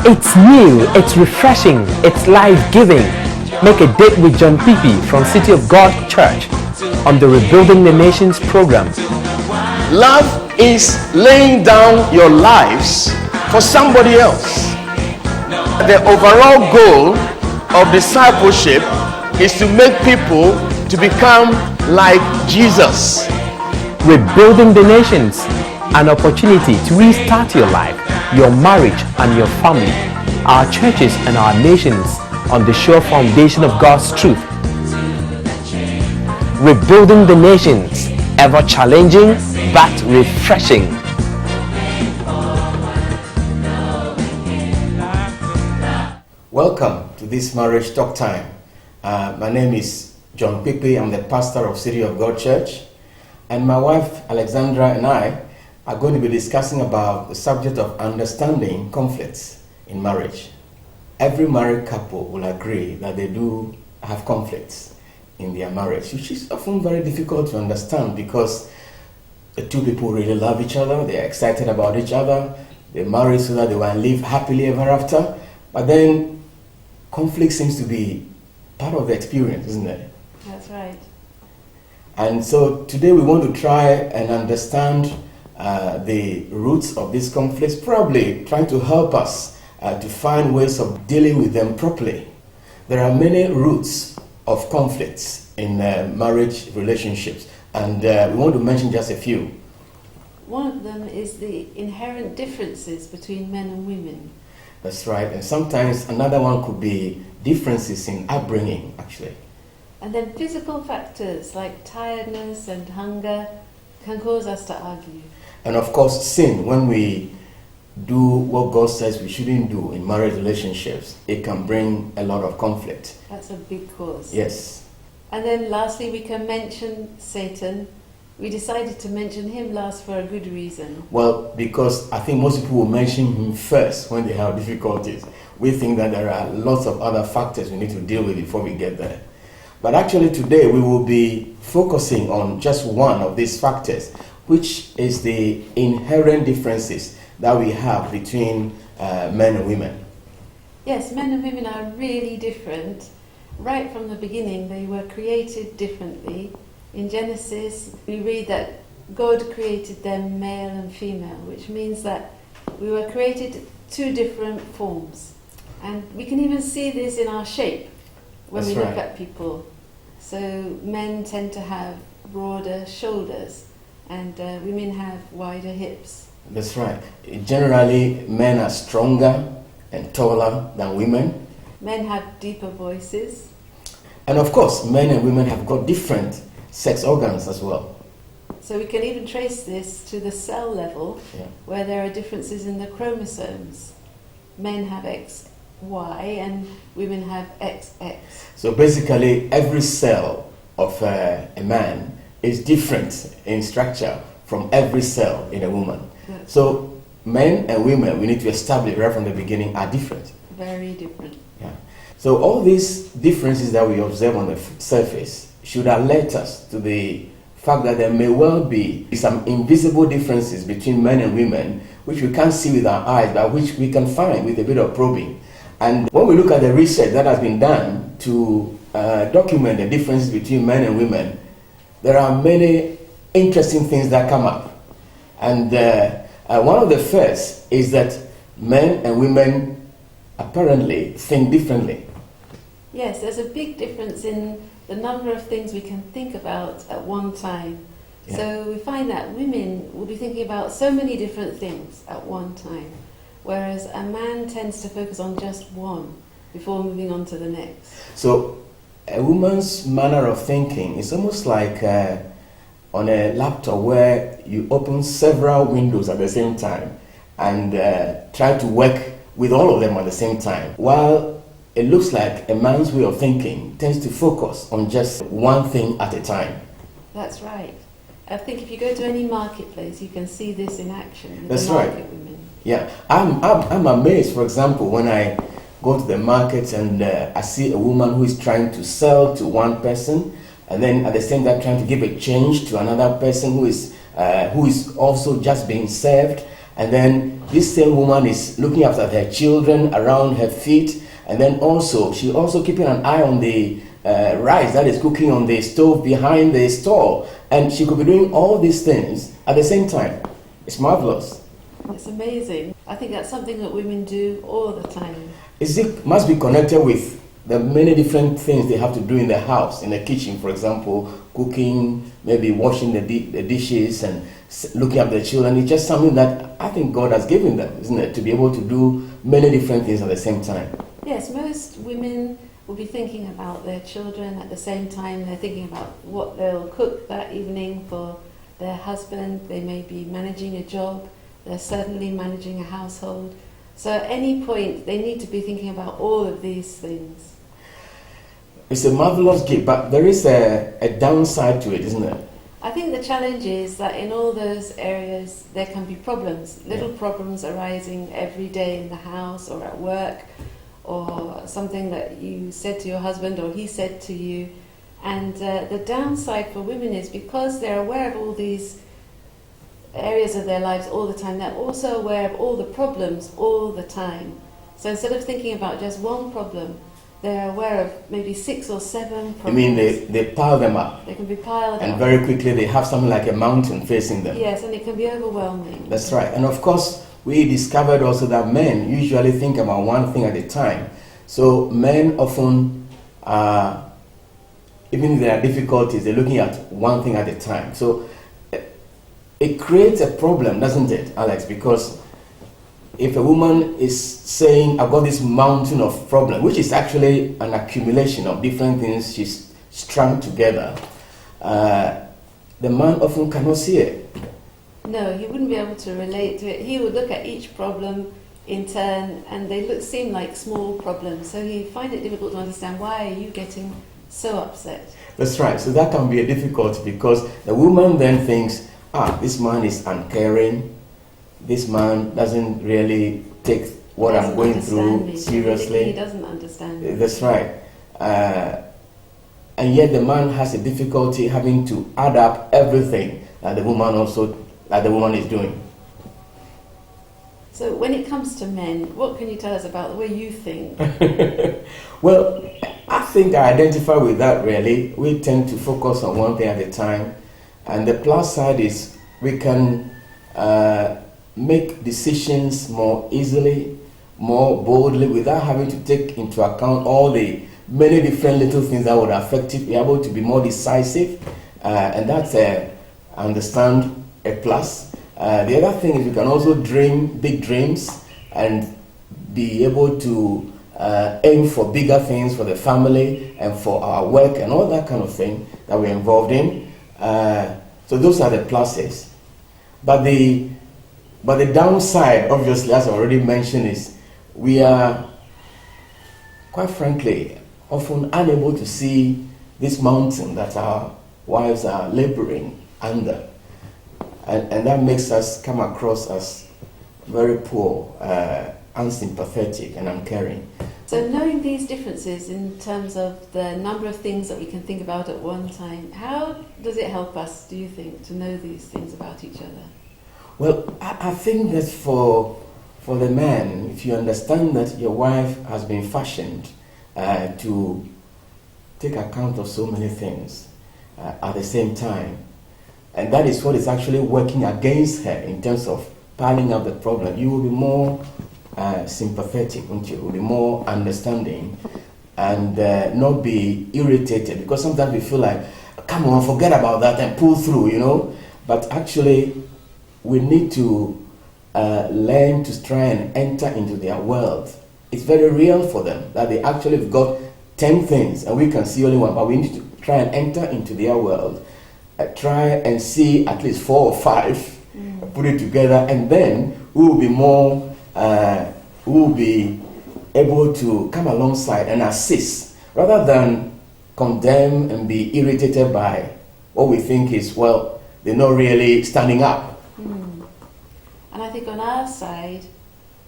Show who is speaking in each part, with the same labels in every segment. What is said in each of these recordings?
Speaker 1: It's new, it's refreshing, it's life-giving. Make a date with John Kpikpi from City of God Church on the Rebuilding the Nations program.
Speaker 2: Love is laying down your lives for somebody else. The overall goal of discipleship is to make people to become like Jesus.
Speaker 1: Rebuilding the Nations, an opportunity to restart your life, your marriage and your family, our churches and our nations on the sure foundation of God's truth. Rebuilding the Nations, ever challenging but refreshing.
Speaker 2: Welcome to this marriage talk time. My name is John Kpikpi. I'm the pastor of City of God Church, and my wife Alexandra and I are going to be discussing about the subject of understanding conflicts in marriage. Every married couple will agree that they do have conflicts in their marriage, which is often very difficult to understand because the two people really love each other, they're excited about each other, they're married so that they will live happily ever after, but then conflict seems to be part of the experience, isn't it?
Speaker 3: That's right.
Speaker 2: And so today we want to try and understand the roots of these conflicts, probably trying to help us to find ways of dealing with them properly. There are many roots of conflicts in marriage relationships, and we want to mention just a few.
Speaker 3: One of them is the inherent differences between men and women.
Speaker 2: That's right, and sometimes another one could be differences in upbringing, actually.
Speaker 3: And then physical factors like tiredness and hunger can cause us to argue.
Speaker 2: And of course, sin, when we do what God says we shouldn't do in marriage relationships, it can bring a lot of conflict.
Speaker 3: That's a big cause.
Speaker 2: Yes.
Speaker 3: And then lastly, we can mention Satan. We decided to mention him last for a good reason.
Speaker 2: Well, because I think most people will mention him first when they have difficulties. We think that there are lots of other factors we need to deal with before we get there. But actually today we will be focusing on just one of these factors, which is the inherent differences that we have between men and women.
Speaker 3: Yes, men and women are really different. Right from the beginning, they were created differently. In Genesis, we read that God created them male and female, which means that we were created two different forms. And we can even see this in our shape when
Speaker 2: That's
Speaker 3: we
Speaker 2: right.
Speaker 3: look at people. So men tend to have broader shoulders, and women have wider hips.
Speaker 2: That's right. Generally, men are stronger and taller than women.
Speaker 3: Men have deeper voices.
Speaker 2: And of course, men and women have got different sex organs as well.
Speaker 3: So we can even trace this to the cell level, where there are differences in the chromosomes. Men have XY and women have XX.
Speaker 2: So basically, every cell of a man is different in structure from every cell in a woman.
Speaker 3: Yes.
Speaker 2: So men and women, we need to establish right from the beginning, are different.
Speaker 3: Very different.
Speaker 2: Yeah. So all these differences that we observe on the surface should alert us to the fact that there may well be some invisible differences between men and women which we can't see with our eyes, but which we can find with a bit of probing. And when we look at the research that has been done to document the differences between men and women, there are many interesting things that come up. And one of the first is that men and women apparently think differently.
Speaker 3: Yes, there's a big difference in the number of things we can think about at one time.
Speaker 2: Yeah.
Speaker 3: So we find that women will be thinking about so many different things at one time, whereas a man tends to focus on just one before moving on to the next.
Speaker 2: So a woman's manner of thinking is almost like on a laptop where you open several windows at the same time and try to work with all of them at the same time. While it looks like a man's way of thinking tends to focus on just one thing at a time.
Speaker 3: That's right. I think if you go to any marketplace, you can see this in action with
Speaker 2: That's
Speaker 3: the market
Speaker 2: right.
Speaker 3: women.
Speaker 2: Yeah, I'm amazed, for example, when I go to the market and I see a woman who is trying to sell to one person and then at the same time trying to give a change to another person who is also just being served. And then this same woman is looking after her children around her feet. And then also, she also keeping an eye on the rice that is cooking on the stove behind the stall. And she could be doing all these things at the same time. It's marvelous.
Speaker 3: It's amazing. I think that's something that women do all the time.
Speaker 2: It must be connected with the many different things they have to do in the house, in the kitchen, for example, cooking, maybe washing the dishes and looking after the children. It's just something that I think God has given them, isn't it, to be able to do many different things at the same time.
Speaker 3: Yes, most women will be thinking about their children at the same time. They're thinking about what they'll cook that evening for their husband. They may be managing a job. They're certainly managing a household. So at any point, they need to be thinking about all of these things.
Speaker 2: It's a marvelous gift, but there is a downside to it, isn't it?
Speaker 3: I think the challenge is that in all those areas, there can be problems, little problems arising every day in the house or at work, or something that you said to your husband or he said to you. And the downside for women is because they're aware of all these areas of their lives all the time, they're also aware of all the problems all the time. So instead of thinking about just one problem, they're aware of maybe 6 or 7 problems.
Speaker 2: I mean, they pile them up.
Speaker 3: They can be piled up.
Speaker 2: And very quickly they have something like a mountain facing them.
Speaker 3: Yes, and it can be overwhelming.
Speaker 2: That's right. And of course, we discovered also that men usually think about one thing at a time. So men often, even if there are difficulties, they're looking at one thing at a time. So it creates a problem, doesn't it, Alex? Because if a woman is saying, I've got this mountain of problems, which is actually an accumulation of different things she's strung together, the man often cannot see it.
Speaker 3: No, he wouldn't be able to relate to it. He would look at each problem in turn, and they seem like small problems. So he'd find it difficult to understand, why are you getting so upset?
Speaker 2: That's right. So that can be a difficulty because the woman then thinks, this man is uncaring. This man doesn't really take what I'm going through seriously.
Speaker 3: He doesn't understand me.
Speaker 2: That's right. And yet the man has a difficulty having to add up everything that the woman is doing.
Speaker 3: So when it comes to men, what can you tell us about the way you think?
Speaker 2: Well, I think I identify with that really. We tend to focus on one thing at a time. And the plus side is we can make decisions more easily, more boldly, without having to take into account all the many different little things that would affect it. We're able to be more decisive. And that's, I understand, a plus. The other thing is we can also dream big dreams and be able to aim for bigger things for the family and for our work and all that kind of thing that we're involved in. So those are the pluses. But the downside, obviously, as I already mentioned, is we are, quite frankly, often unable to see this mountain that our wives are laboring under. And that makes us come across as very poor, unsympathetic, and uncaring.
Speaker 3: So knowing these differences in terms of the number of things that we can think about at one time, how does it help us, do you think, to know these things about each other?
Speaker 2: Well, I think that for the man, if you understand that your wife has been fashioned to take account of so many things at the same time, and that is what is actually working against her in terms of piling up the problem, you will be more sympathetic, won't you? You will be more understanding and not be irritated, because sometimes we feel like, come on, forget about that and pull through, you know. But actually, we need to learn to try and enter into their world. It's very real for them that they actually have got 10 things and we can see only one, but we need to try and enter into their world. Try and see at least 4 or 5, put it together, and then we will be more, we will be able to come alongside and assist, rather than condemn and be irritated by what we think is, well, they're not really standing up.
Speaker 3: And I think on our side,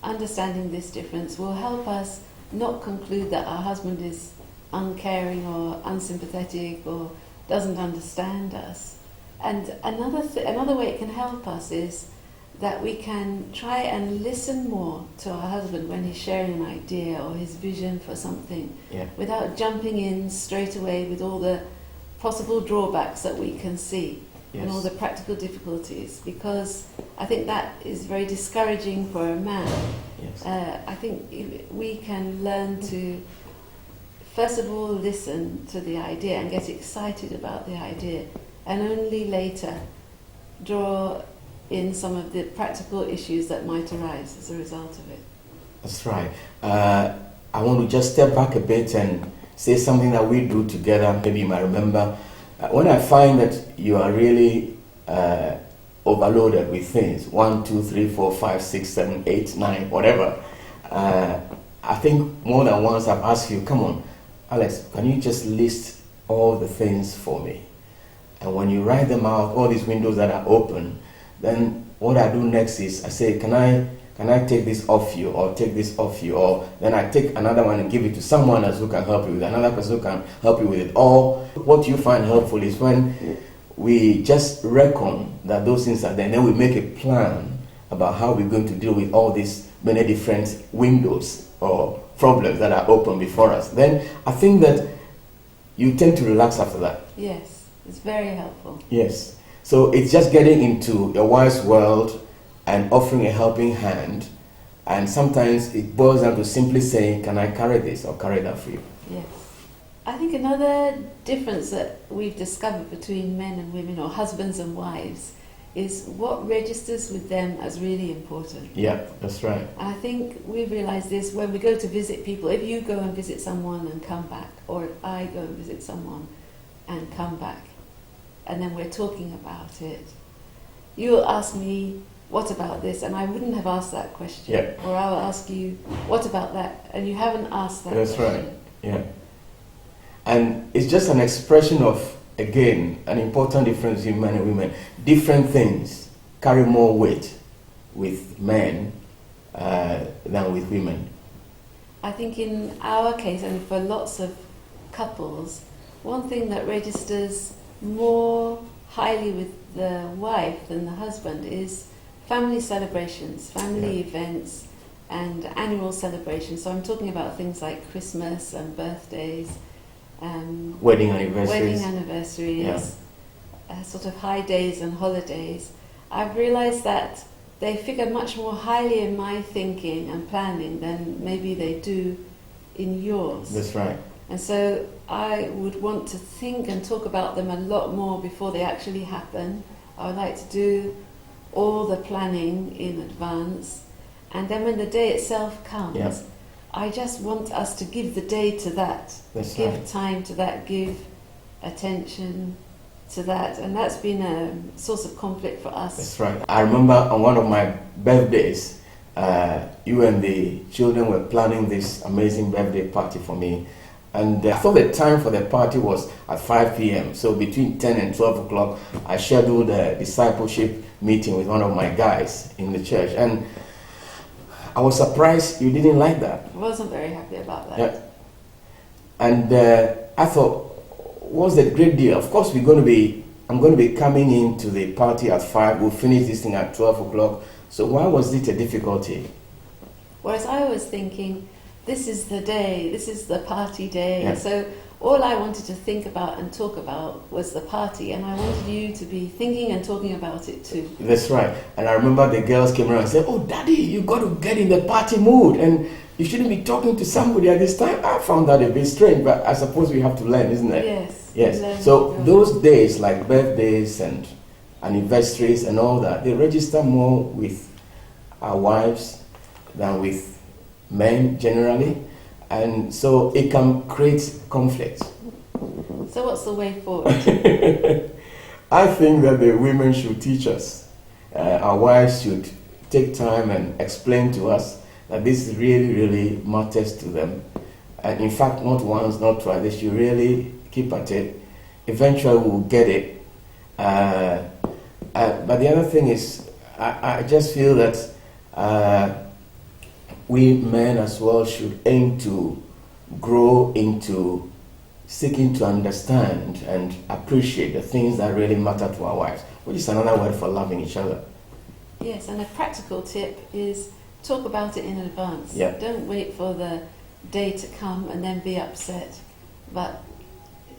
Speaker 3: understanding this difference will help us not conclude that our husband is uncaring or unsympathetic or doesn't understand us. And another way it can help us is that we can try and listen more to our husband when he's sharing an idea or his vision for something, without jumping in straight away with all the possible drawbacks that we can see and all the practical difficulties, because I think that is very discouraging for a man. I think if we can learn to first of all listen to the idea and get excited about the idea, and only later draw in some of the practical issues that might arise as a result of it.
Speaker 2: That's right. I want to just step back a bit and say something that we do together. Maybe you might remember. When I find that you are really overloaded with things, 1, 2, 3, 4, 5, 6, 7, 8, 9, whatever, I think more than once I've asked you, come on, Alex, can you just list all the things for me? And when you write them out, all these windows that are open, then what I do next is I say, can I take this off you, or take this off you, or then I take another one and give it to someone else who can help you with it, another person who can help you with it. Or what you find helpful is when we just reckon that those things are there, and then we make a plan about how we're going to deal with all these many different windows or problems that are open before us. Then I think that you tend to relax after that.
Speaker 3: Yes, it's very helpful.
Speaker 2: Yes. So it's just getting into your wife's world and offering a helping hand, and sometimes it boils down to simply saying, can I carry this or carry that for you?
Speaker 3: Yes. I think another difference that we've discovered between men and women, or husbands and wives, is what registers with them as really important.
Speaker 2: Yeah, that's right.
Speaker 3: And I think we've realised this when we go to visit people. If you go and visit someone and come back, or if I go and visit someone and come back, and then we're talking about it, you'll ask me, what about this? And I wouldn't have asked that question.
Speaker 2: Yeah.
Speaker 3: Or I'll ask you, what about that? And you haven't asked that
Speaker 2: That's
Speaker 3: question.
Speaker 2: right. Yeah. And it's just an expression of, again, an important difference in men and women. Different things carry more weight with men than with women.
Speaker 3: I think in our case, and for lots of couples, one thing that registers more highly with the wife than the husband is family celebrations, family events, and annual celebrations. So I'm talking about things like Christmas and birthdays,
Speaker 2: wedding anniversaries,
Speaker 3: sort of high days and holidays. I've realised that they figure much more highly in my thinking and planning than maybe they do in yours.
Speaker 2: That's right.
Speaker 3: And so I would want to think and talk about them a lot more before they actually happen. I would like to do all the planning in advance. And then when the day itself comes, I just want us to give the day to that.
Speaker 2: That's
Speaker 3: give
Speaker 2: right.
Speaker 3: time to that, give attention to that. And that's been a source of conflict for us.
Speaker 2: That's right. I remember on one of my birthdays, you and the children were planning this amazing birthday party for me. And I thought the time for the party was at 5 p.m. So between 10 and 12 o'clock, I scheduled a discipleship meeting with one of my guys in the church. And I was surprised you didn't like that.
Speaker 3: I wasn't very happy about that.
Speaker 2: Yeah. And I thought, what's the great deal? Of course, I'm going to be coming into the party at 5. We'll finish this thing at 12 o'clock. So why was it a difficulty?
Speaker 3: Whereas I was thinking, this is the day, this is the party day.
Speaker 2: Yeah.
Speaker 3: So all I wanted to think about and talk about was the party, and I wanted you to be thinking and talking about it too.
Speaker 2: That's right. And I remember the girls came around and said, oh, Daddy, you got to get in the party mood, and you shouldn't be talking to somebody at this time. I found that a bit strange, but I suppose we have to learn, isn't it?
Speaker 3: Yes.
Speaker 2: Yes. So those days, like birthdays and anniversaries and all that, they register more with our wives than with men generally, and so it can create conflict.
Speaker 3: So what's the way forward?
Speaker 2: I think that the women should teach us. Our wives should take time and explain to us that this really, really matters to them. And in fact, not once, not twice, they should really keep at it. Eventually we'll get it. But the other thing is, I just feel that we men as well should aim to grow into seeking to understand and appreciate the things that really matter to our wives, which is another word for loving each other.
Speaker 3: Yes, and a practical tip is talk about it in advance.
Speaker 2: Yeah.
Speaker 3: Don't wait for the day to come and then be upset. But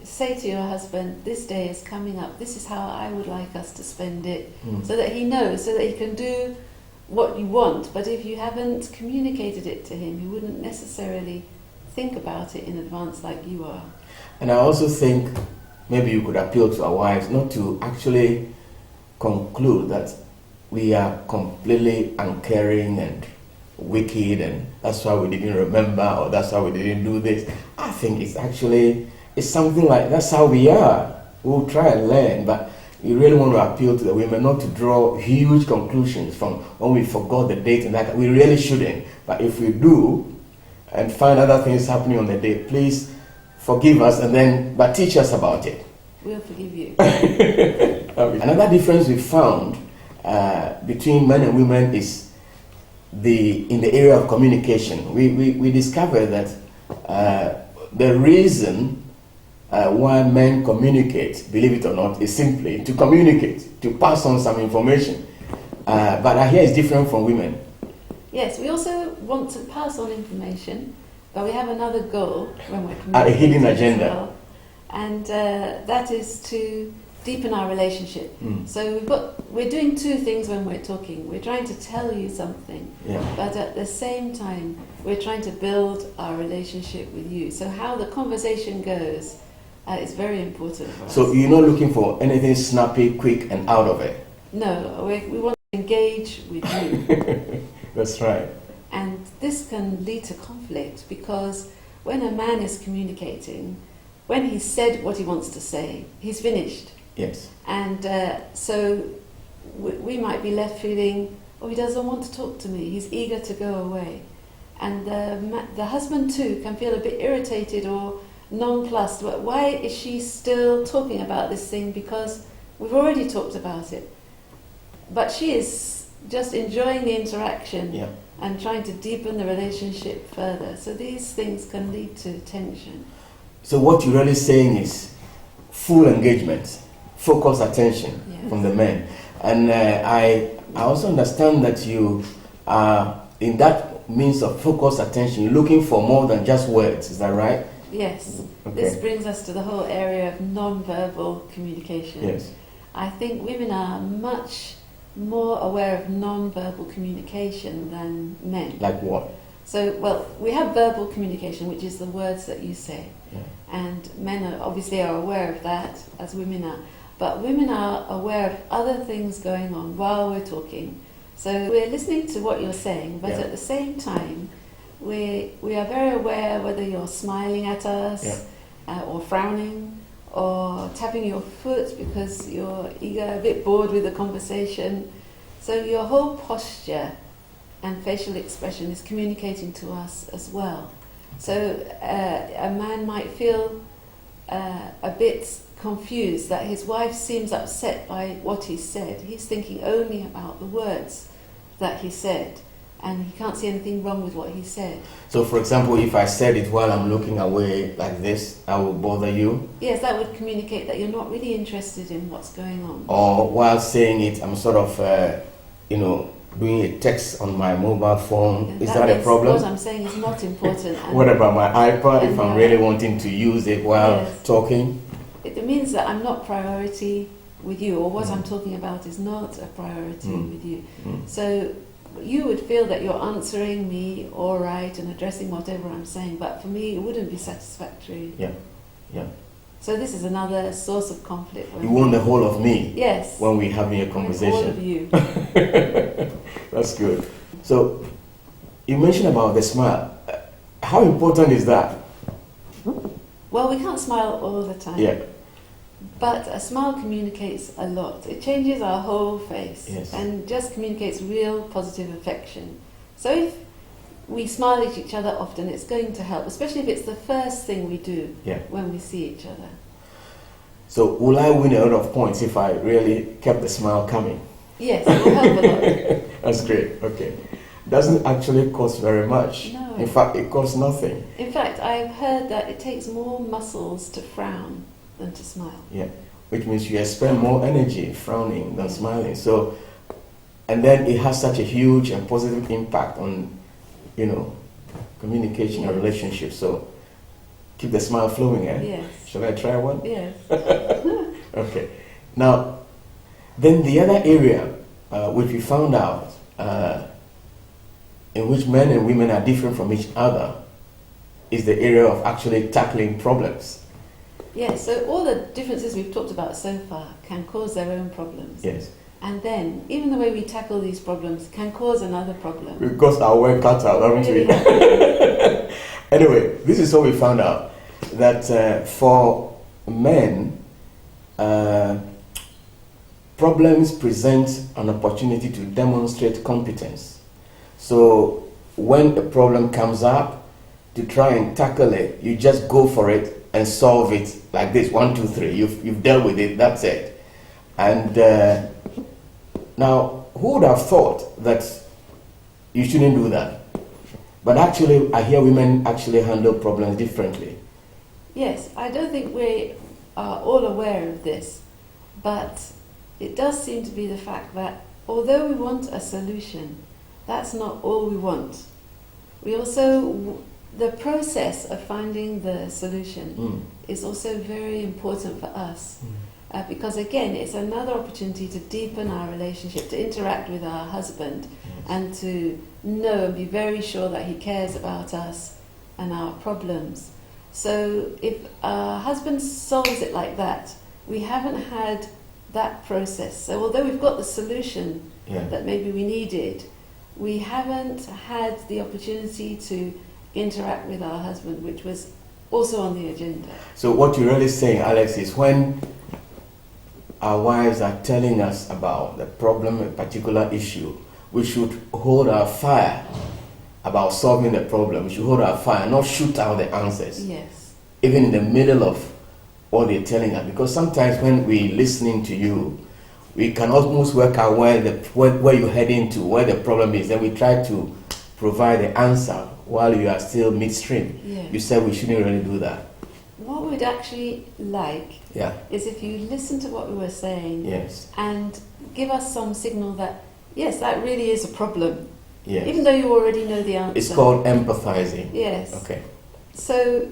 Speaker 3: say to your husband, this day is coming up, this is how I would like us to spend it, so that he knows, so that he can do what you want. But if you haven't communicated it to him, he wouldn't necessarily think about it in advance like you are.
Speaker 2: And I also think maybe you could appeal to our wives not to actually conclude that we are completely uncaring and wicked and that's why we didn't remember or that's why we didn't do this. I think it's something like that's how we are. We'll try and learn, but we really want to appeal to the women not to draw huge conclusions from when we forgot the date and that. We really shouldn't. But if we do and find other things happening on the day, please forgive us but teach us about it.
Speaker 3: We'll forgive you.
Speaker 2: Another difference we found between men and women is in the area of communication. We discovered that the reason why men communicate, believe it or not, is simply to communicate, to pass on some information. But I hear it's different from women.
Speaker 3: Yes, we also want to pass on information, but we have another goal when we're communicating.
Speaker 2: A hidden agenda.
Speaker 3: As well, and that is to deepen our relationship. So we're doing two things when we're talking. We're trying to tell you something, but at the same time, we're trying to build our relationship with you. So how the conversation goes is very important for us.
Speaker 2: So you're not looking for anything snappy, quick, and out of it?
Speaker 3: No, we want to engage with you.
Speaker 2: That's right.
Speaker 3: And this can lead to conflict because when a man is communicating, when he's said what he wants to say, he's finished.
Speaker 2: Yes.
Speaker 3: And so we might be left feeling, oh, he doesn't want to talk to me, he's eager to go away. And the husband too can feel a bit irritated or nonplussed. Why is she still talking about this thing? Because we've already talked about it. But she is just enjoying the interaction and trying to deepen the relationship further. So these things can lead to tension.
Speaker 2: So what you're really saying is full engagement, focused attention from the men. And I also understand that you are in that means of focused attention, you're looking for more than just words. Is that right?
Speaker 3: Yes.
Speaker 2: Okay.
Speaker 3: This brings us to the whole area of non-verbal communication.
Speaker 2: Yes.
Speaker 3: I think women are much more aware of non-verbal communication than men.
Speaker 2: Like what?
Speaker 3: So, well, we have verbal communication, which is the words that you say. And men obviously are aware of that, as women are. But women are aware of other things going on while we're talking. So we're listening to what you're saying, but at the same time, we are very aware whether you're smiling at us or frowning or tapping your foot because you're eager, a bit bored with the conversation. So your whole posture and facial expression is communicating to us as well. So a man might feel a bit confused that his wife seems upset by what he said. He's thinking only about the words that he said, and he can't see anything wrong with what he said.
Speaker 2: So, for example, if I said it while I'm looking away like this, I will bother you?
Speaker 3: Yes, that would communicate that you're not really interested in what's going on.
Speaker 2: Or while saying it, I'm sort of, doing a text on my mobile phone. Is that a problem?
Speaker 3: What I'm saying is not important.
Speaker 2: What about my iPad if I'm really wanting to use it while talking?
Speaker 3: It means that I'm not priority with you, or what I'm talking about is not a priority with you. So you would feel that you're answering me all right and addressing whatever I'm saying, but for me it wouldn't be satisfactory. So this is another source of conflict.
Speaker 2: You want the whole of me?
Speaker 3: Yes.
Speaker 2: When we're having a conversation?
Speaker 3: All of you.
Speaker 2: That's good. So you mentioned about the smile. How important is that?
Speaker 3: Well, we can't smile all the time. But a smile communicates a lot. It changes our whole face and just communicates real positive affection. So if we smile at each other often, it's going to help, especially if it's the first thing we do when we see each other.
Speaker 2: So will I win a lot of points if I really kept the smile coming?
Speaker 3: Yes, it will help a lot.
Speaker 2: That's great. Okay. Doesn't actually cost very much.
Speaker 3: No.
Speaker 2: In fact, it costs nothing.
Speaker 3: In fact, I've heard that it takes more muscles to frown than to smile.
Speaker 2: Which means you expend more energy frowning than smiling. So and then it has such a huge and positive impact on, communication and relationships. So keep the smile flowing, eh?
Speaker 3: Yes.
Speaker 2: Shall I try one?
Speaker 3: Yes.
Speaker 2: Okay. Now, then the other area which we found out in which men and women are different from each other is the area of actually tackling problems.
Speaker 3: Yes, so all the differences we've talked about so far can cause their own problems.
Speaker 2: Yes.
Speaker 3: And then, even the way we tackle these problems can cause another problem.
Speaker 2: We've got our work cut out, haven't we? Anyway, this is what we found out. That for men, problems present an opportunity to demonstrate competence. So when a problem comes up, to try and tackle it, you just go for it and solve it like this, 1, 2, 3. You've dealt with it, that's it. And now, who would have thought that you shouldn't do that? But actually, I hear women actually handle problems differently.
Speaker 3: Yes, I don't think we are all aware of this, but it does seem to be the fact that although we want a solution, that's not all we want. We also, the process of finding the solution is also very important for us. Because again, it's another opportunity to deepen our relationship, to interact with our husband, and to know and be very sure that he cares about us and our problems. So if our husband solves it like that, we haven't had that process. So although we've got the solution that maybe we needed, we haven't had the opportunity to interact with our husband, which was also on the agenda.
Speaker 2: So what you're really saying, Alex, is when our wives are telling us about the problem, a particular issue, we should hold our fire about solving the problem. We should hold our fire, not shoot out the answers.
Speaker 3: Yes.
Speaker 2: Even in the middle of what they're telling us. Because sometimes when we're listening to you, we can almost work out where you're heading to, where the problem is. Then we try to provide the answer while you are still midstream.
Speaker 3: Yes.
Speaker 2: You said we shouldn't really do that.
Speaker 3: What we'd actually like is if you listen to what we were saying and give us some signal that, yes, that really is a problem.
Speaker 2: Yes.
Speaker 3: Even though you already know the answer.
Speaker 2: It's called empathizing.
Speaker 3: Yes.
Speaker 2: Okay.
Speaker 3: So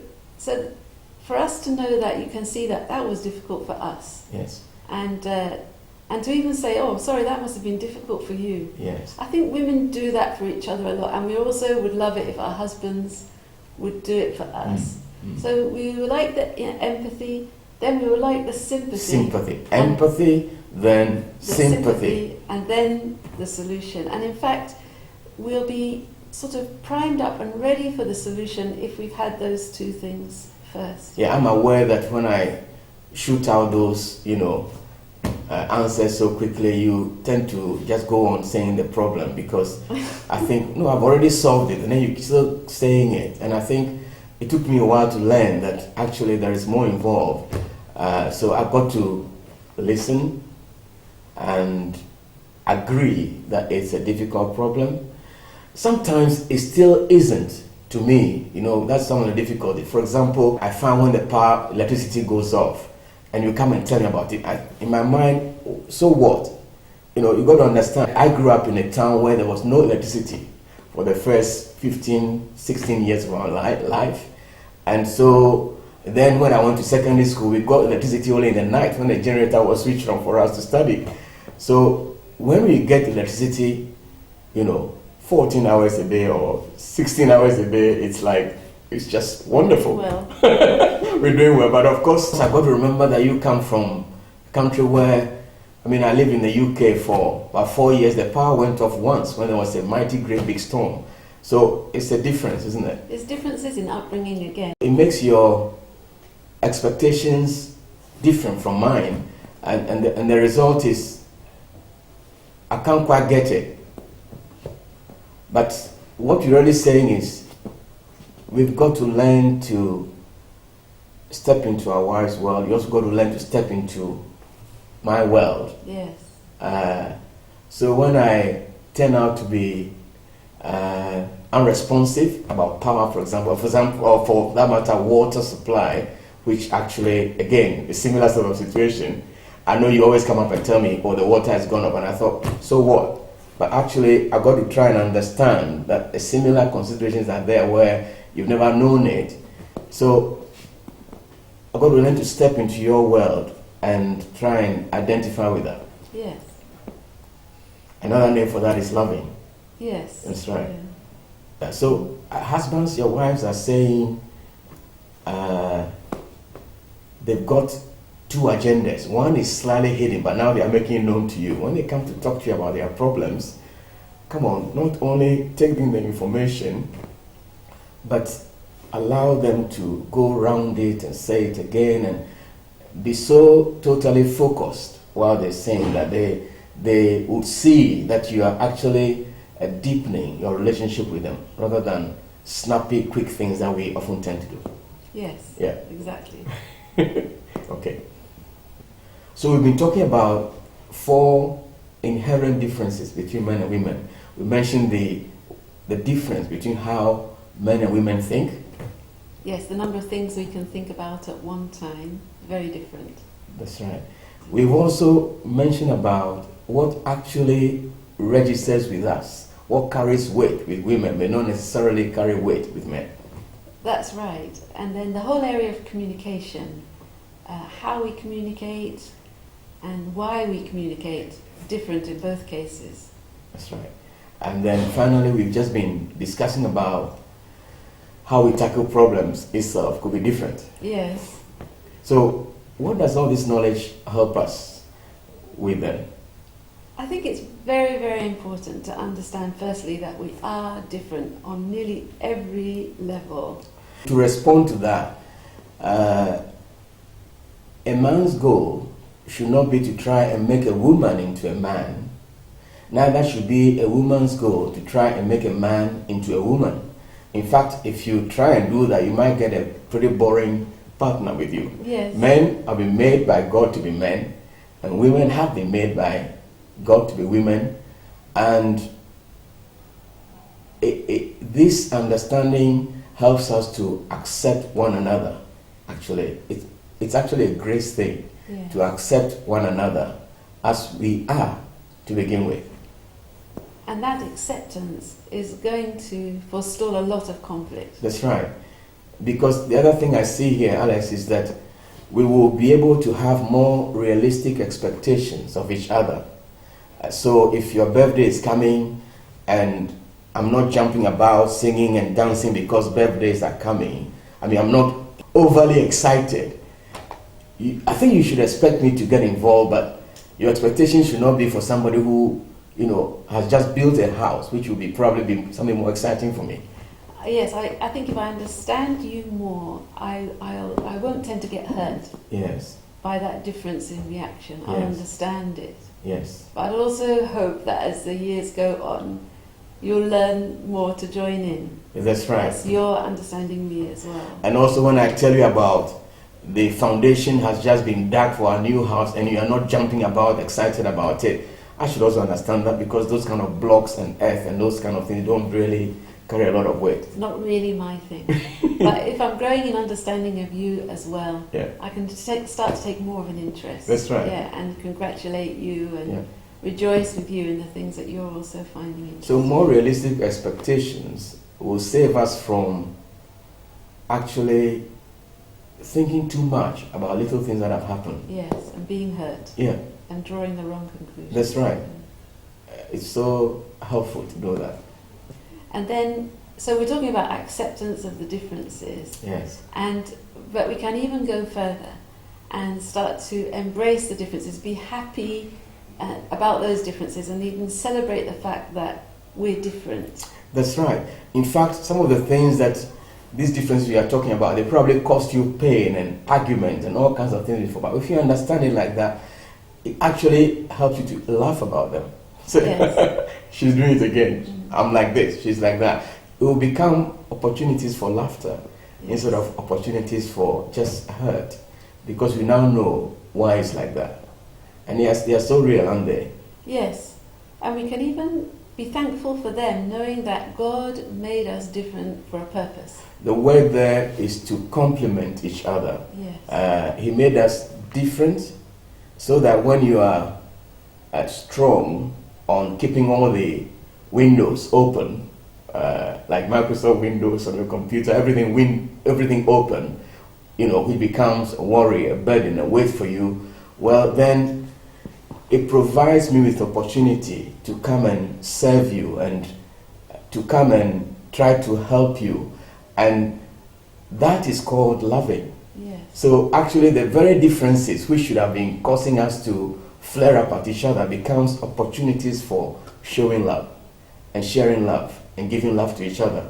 Speaker 3: for us to know that, you can see that that was difficult for us.
Speaker 2: Yes.
Speaker 3: And to even say, oh, sorry, that must have been difficult for you.
Speaker 2: Yes.
Speaker 3: I think women do that for each other a lot, and we also would love it if our husbands would do it for us. So we would like the empathy, then we would like the sympathy.
Speaker 2: Empathy, then sympathy.
Speaker 3: And then the solution. And in fact, we'll be sort of primed up and ready for the solution if we've had those two things first.
Speaker 2: Yeah, I'm aware that when I shoot out those, answers so quickly, you tend to just go on saying the problem because I think, no, I've already solved it, and then you still saying it. And I think it took me a while to learn that actually there is more involved. So I've got to listen and agree that it's a difficult problem. Sometimes it still isn't to me. That's some of the difficulty. For example, I find when the electricity goes off and you come and tell me about it, in my mind, so what? You got to understand, I grew up in a town where there was no electricity for the first 15, 16 years of our life. And so then when I went to secondary school, we got electricity only in the night when the generator was switched on for us to study. So when we get electricity, 14 hours a day or 16 hours a day, it's just wonderful.
Speaker 3: Well.
Speaker 2: We're doing well. But of course, I've got to remember that you come from a country where, I lived in the UK for about 4 years. The power went off once when there was a mighty great big storm. So it's a difference, isn't it?
Speaker 3: There's differences in upbringing again.
Speaker 2: It makes your expectations different from mine. And the result is, I can't quite get it. But what you're really saying is, we've got to learn to step into our wife's world. You also got to learn to step into my world.
Speaker 3: Yes.
Speaker 2: So when I turn out to be unresponsive about power, for example, or for that matter, water supply, which actually, again, a similar sort of situation, I know you always come up and tell me, oh, the water has gone up, and I thought, so what? But actually, I got to try and understand that similar considerations are there where you've never known it. So I got to learn to step into your world and try and identify with that.
Speaker 3: Yes.
Speaker 2: Another name for that is loving.
Speaker 3: Yes.
Speaker 2: That's right. So husbands, your wives are saying they've got two agendas. One is slightly hidden, but now they are making it known to you. When they come to talk to you about their problems, come on, not only take in the information, but allow them to go around it and say it again and be so totally focused while they're saying that they would see that you are actually deepening your relationship with them rather than snappy, quick things that we often tend to do.
Speaker 3: Yes.
Speaker 2: Yeah.
Speaker 3: Exactly.
Speaker 2: Okay. So we've been talking about 4 inherent differences between men and women. We mentioned the difference between how men and women think.
Speaker 3: Yes, the number of things we can think about at one time, very different.
Speaker 2: That's right. We've also mentioned about what actually registers with us, what carries weight with women may not necessarily carry weight with men.
Speaker 3: That's right. And then the whole area of communication, how we communicate and why we communicate, different in both cases.
Speaker 2: That's right. And then finally, we've just been discussing about how we tackle problems itself could be different.
Speaker 3: Yes.
Speaker 2: So what does all this knowledge help us with then?
Speaker 3: I think it's very, very important to understand firstly that we are different on nearly every level.
Speaker 2: To respond to that, a man's goal should not be to try and make a woman into a man. Neither should be a woman's goal to try and make a man into a woman. In fact, if you try and do that, you might get a pretty boring partner with you.
Speaker 3: Yes.
Speaker 2: Men have been made by God to be men, and women have been made by God to be women. And this understanding helps us to accept one another. Actually, it's actually a great thing to accept one another as we are to begin with.
Speaker 3: And that acceptance is going to forestall a lot of conflict.
Speaker 2: That's right. Because the other thing I see here, Alex, is that we will be able to have more realistic expectations of each other. So if your birthday is coming and I'm not jumping about singing and dancing because birthdays are coming, I'm not overly excited, I think you should expect me to get involved, but your expectation should not be for somebody who has just built a house, which will probably be something more exciting for me.
Speaker 3: Yes, I think if I understand you more, I won't tend to get hurt.
Speaker 2: Yes.
Speaker 3: By that difference in reaction. I'll understand it.
Speaker 2: Yes.
Speaker 3: But I'd also hope that as the years go on, you'll learn more to join in.
Speaker 2: That's right.
Speaker 3: As you're understanding me as well.
Speaker 2: And also when I tell you about the foundation has just been dug for our new house and you are not jumping about, excited about it, I should also understand that, because those kind of blocks and earth and those kind of things don't really carry a lot of weight.
Speaker 3: It's not really my thing. But if I'm growing in understanding of you as well, I can start to take more of an interest.
Speaker 2: That's right.
Speaker 3: Yeah, and congratulate you and rejoice with you in the things that you're also finding interesting.
Speaker 2: So more realistic expectations will save us from actually thinking too much about little things that have happened.
Speaker 3: Yes, and being hurt.
Speaker 2: Yeah.
Speaker 3: And drawing the wrong conclusions.
Speaker 2: That's right. It's so helpful to know that.
Speaker 3: And then, so we're talking about acceptance of the differences.
Speaker 2: Yes.
Speaker 3: But we can even go further and start to embrace the differences, be happy about those differences, and even celebrate the fact that we're different.
Speaker 2: That's right. In fact, some of the things that these differences we are talking about, they probably cost you pain and argument and all kinds of things before. But if you understand it like that, it actually helps you to laugh about them. So she's doing it again. I'm like this, she's like that. It will become opportunities for laughter instead of opportunities for just hurt, because we now know why it's like that. And yes, they are so real, aren't they?
Speaker 3: Yes. And we can even be thankful for them, knowing that God made us different for a purpose.
Speaker 2: The word there is to complement each other.
Speaker 3: Yes.
Speaker 2: He made us different so that when you are strong, on keeping all the windows open, like Microsoft Windows on your computer, everything open, it becomes a worry, a burden, a weight for you, well, then it provides me with opportunity to come and serve you and to come and try to help you. And that is called loving.
Speaker 3: Yes.
Speaker 2: So actually the very differences which should have been causing us to flare up at each other becomes opportunities for showing love and sharing love and giving love to each other.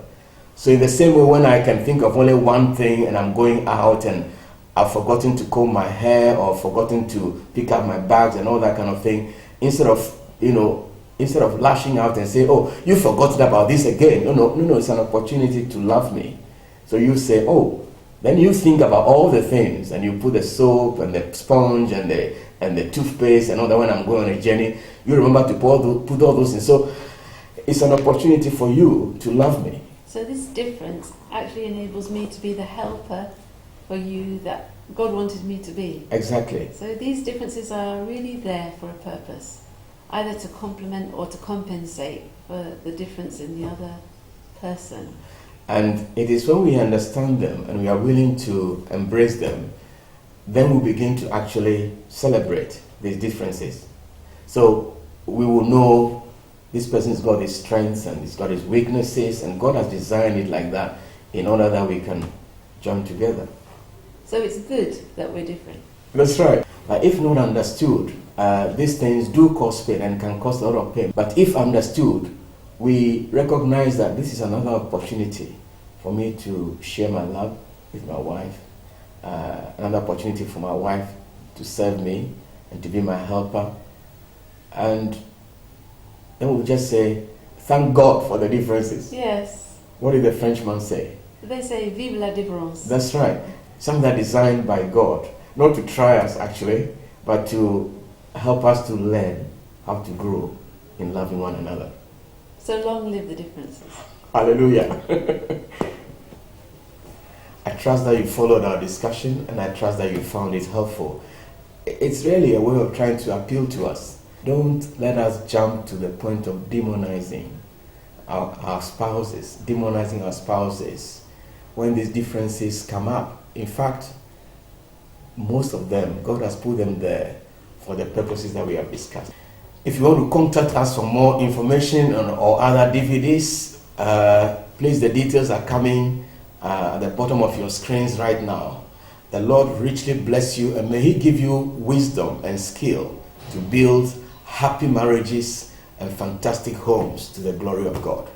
Speaker 2: So in the same way, when I can think of only one thing and I'm going out and I've forgotten to comb my hair or forgotten to pick up my bags and all that kind of thing, instead of lashing out and say, oh, you forgot about this again. No, it's an opportunity to love me. So you say, oh, then you think about all the things and you put the soap and the sponge and the toothpaste and all that. When I'm going on a journey, you remember to put all those things. So it's an opportunity for you to love me.
Speaker 3: So this difference actually enables me to be the helper for you that God wanted me to be.
Speaker 2: Exactly.
Speaker 3: So these differences are really there for a purpose, either to complement or to compensate for the difference in the other person.
Speaker 2: And it is when we understand them and we are willing to embrace them, then we begin to actually celebrate these differences. So we will know this person's got his strengths and he's got his weaknesses, and God has designed it like that in order that we can join together.
Speaker 3: So it's good that we're different.
Speaker 2: That's right. If not understood, these things do cause pain and can cause a lot of pain. But if understood, we recognize that this is another opportunity for me to share my love with my wife, another opportunity for my wife to serve me and to be my helper. And then we'll just say, thank God for the differences.
Speaker 3: Yes.
Speaker 2: What did the Frenchman say?
Speaker 3: They say, vive la différence.
Speaker 2: That's right. Something that designed by God, not to try us actually, but to help us to learn how to grow in loving one another.
Speaker 3: So long live the differences.
Speaker 2: Hallelujah. I trust that you followed our discussion and I trust that you found it helpful. It's really a way of trying to appeal to us. Don't let us jump to the point of demonizing our spouses, when these differences come up. In fact, most of them, God has put them there for the purposes that we have discussed. If you want to contact us for more information or other DVDs, please, the details are coming at the bottom of your screens right now. The Lord richly bless you, and may He give you wisdom and skill to build happy marriages and fantastic homes to the glory of God.